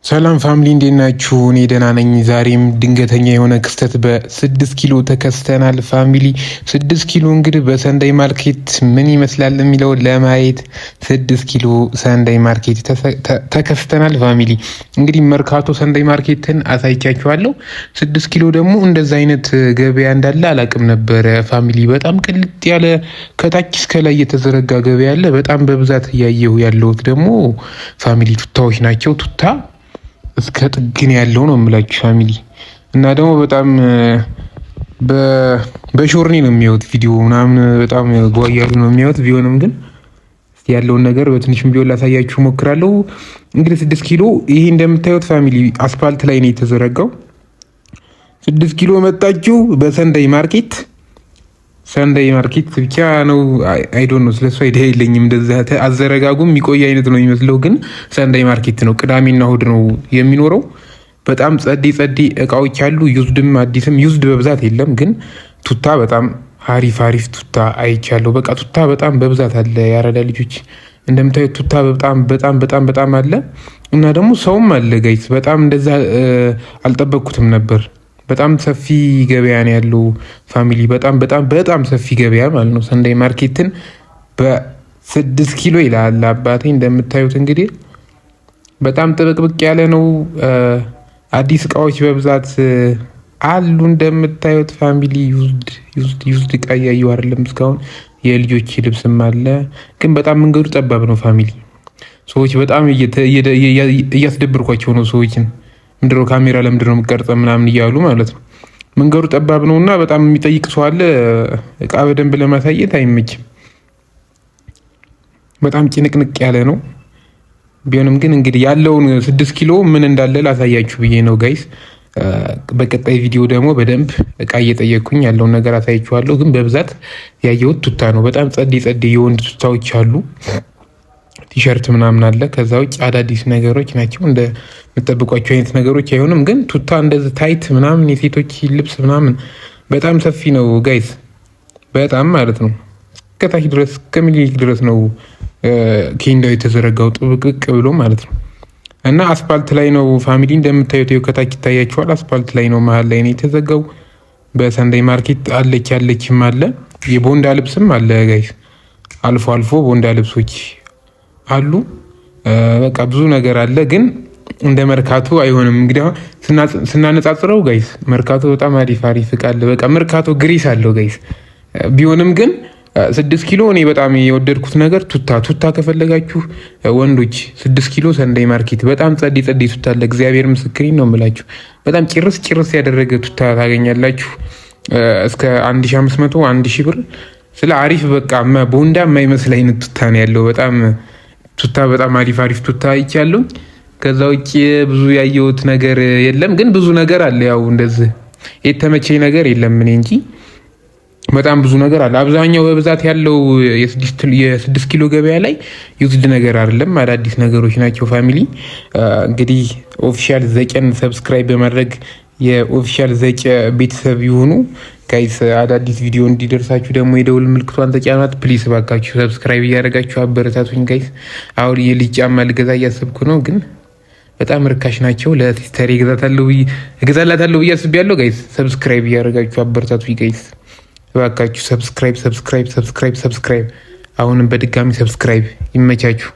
ሰላም ፋሚሊ እንዴት ናችሁ? እኔ ደህና ነኝ። ዛሬም ድንገተኛ የሆነ ክስተት በ6 ኪሎ ተከስተናል ፋሚሊ። 6 ኪሎ እንግዲህ በሰንዳይ ማርኬት ምን ይመስላል የሚለው ለማየት 6 ኪሎ ሰንዳይ ማርኬት ተከስተናል ፋሚሊ። እንግዲህ መርካቶ ሰንዳይ ማርኬትን አሳይቻችኋለሁ። 6 ኪሎ ደግሞ እንደዛ አይነት ገበያ እንዳለ አላቅም ነበረ ፋሚሊ። በጣም ቅልጥ ያለ ከታች እስከ ላይ የተዘረጋ ገበያ አለ። በጣም በብዛት እያየሁ ያለሁት ደግሞ ፋሚሊ ቱታዎች ናቸው። ቱታ እስከ ጥግን ያለው ነው የምላችሁ ፋሚሊ። እና ደግሞ በጣም በሾርኒ ነው የሚያዩት ቪዲዮ ምናምን በጣም ጓያሉ ነው የሚያዩት። ቢሆንም ግን ያለውን ነገር በትንሽም ቢሆን ላሳያችሁ ሞክራለሁ። እንግዲህ 6 ኪሎ ይሄ እንደምታዩት ፋሚሊ አስፋልት ላይ ነው የተዘረጋው። 6 ኪሎ መጣችሁ በሰንዳይ ማርኬት። ሰንዳይ ማርኬት ብቻ ነው አይዶን ነው ስለሱ አይዲያ የለኝም። እንደዛ አዘረጋጉም የሚቆይ አይነት ነው የሚመስለው፣ ግን ሰንዳይ ማርኬት ነው። ቅዳሜና እሁድ ነው የሚኖረው። በጣም ጸዲ እቃዎች አሉ። ዩዝድም አዲስም ዩዝድ በብዛት የለም፣ ግን ቱታ በጣም አሪፍ ቱታ አይቻለሁ። በቃ ቱታ በጣም በብዛት አለ። ያረዳ ልጆች እንደምታዩት ቱታ በጣም አለ። እና ደግሞ ሰውም አለ ጋይስ። በጣም እንደዛ አልጠበቅኩትም ነበር። በጣም ሰፊ ገበያ ነው ያለው ፋሚሊ። በጣም ሰፊ ገበያ ማለት ነው። ሰንዳይ ማርኬትን በ6 ኪሎ ይላል አባቴ። እንደምታዩት እንግዲህ በጣም ጥብቅብቅ ያለ ነው። አዲስ እቃዎች በብዛት አሉ እንደምታዩት ፋሚሊ። ዩዝድ እቃ እያየሁ አይደለም እስካሁን። የልጆች ልብስም አለ፣ ግን በጣም መንገዱ ጠባብ ነው ፋሚሊ። ሰዎች በጣም እያስደብርኳቸው ነው ሰዎችን። ምንድነው ካሜራ ለምንድነው የምትቀርጸ ምናምን እያሉ ማለት ነው። መንገዱ ጠባብ ነው እና በጣም የሚጠይቅ ሰው አለ። እቃ በደንብ ለማሳየት አይመችም። በጣም ጭንቅንቅ ያለ ነው። ቢሆንም ግን እንግዲህ ያለውን 6 ኪሎ ምን እንዳለ ላሳያችሁ ብዬ ነው ጋይስ። በቀጣይ ቪዲዮ ደግሞ በደንብ እቃ እየጠየቅኩኝ ያለውን ነገር አሳያችኋለሁ። ግን በብዛት ያየሁት ቱታ ነው። በጣም ጸዴ የወንድ ቱታዎች አሉ። ቲሸርት ምናምን አለ። ከዛ ውጭ አዳዲስ ነገሮች ናቸው። እንደምጠብቋቸው አይነት ነገሮች አይሆንም። ግን ቱታ እንደዚህ ታይት ምናምን የሴቶች ልብስ ምናምን በጣም ሰፊ ነው ጋይስ። በጣም ማለት ነው ከታች ድረስ ከሚሊክ ድረስ ነው ኬንዳው የተዘረጋው ጥብቅቅ ብሎ ማለት ነው። እና አስፓልት ላይ ነው ፋሚሊ እንደምታዩት። ከታች ይታያችኋል። አስፓልት ላይ ነው፣ መሀል ላይ ነው የተዘጋው። በሰንዳይ ማርኬት ያለችም አለ። የቦንዳ ልብስም አለ ጋይስ። አልፎ ቦንዳ ልብሶች አሉ። በቃ ብዙ ነገር አለ፣ ግን እንደ መርካቶ አይሆንም። እንግዲህ ስናነጻጽረው ጋይስ መርካቶ በጣም አሪፍ እቃ አለ። በቃ መርካቶ ግሪስ አለው ጋይስ። ቢሆንም ግን 6 ኪሎ እኔ በጣም የወደድኩት ነገር ቱታ ከፈለጋችሁ ወንዶች 6 ኪሎ ሰንዳይ ማርኬት በጣም ጸዲ ቱታ አለ። እግዚአብሔር ምስክሬን ነው የምላችሁ። በጣም ጭርስ ያደረገ ቱታ ታገኛላችሁ። እስከ 1500 1000 ብር ስለ አሪፍ በቃ ቦንዳ የማይመስል አይነት ቱታ ነው ያለው። ቱታ በጣም አሪፍ ቱታ አይቻለሁ። ከዛ ውጭ ብዙ ያየሁት ነገር የለም፣ ግን ብዙ ነገር አለ። ያው እንደዚህ የተመቸኝ ነገር የለም እኔ እንጂ በጣም ብዙ ነገር አለ። አብዛኛው በብዛት ያለው የ6 ኪሎ ገበያ ላይ ዩዝድ ነገር አይደለም፣ አዳዲስ ነገሮች ናቸው ፋሚሊ። እንግዲህ ኦፊሻል ዘቄን ሰብስክራይብ በማድረግ የኦፊሻል ዘቄ ቤተሰብ ይሁኑ ጋይስ። አዳዲስ ቪዲዮ እንዲደርሳችሁ ደግሞ የደውል ምልክቷን ተጫኗት ፕሊስ። ባካችሁ ሰብስክራይብ እያደረጋችሁ አበረታቱኝ ጋይስ። አሁን የልጅ ጫማ ልገዛ እያሰብኩ ነው፣ ግን በጣም ርካሽ ናቸው። ለሲስተር እገዛላታለሁ ብዬ አስቤያለሁ ጋይስ። ሰብስክራይብ እያደረጋችሁ አበረታቱኝ ጋይስ ባካችሁ። ሰብስክራይብ። አሁንም በድጋሚ ሰብስክራይብ። ይመቻችሁ።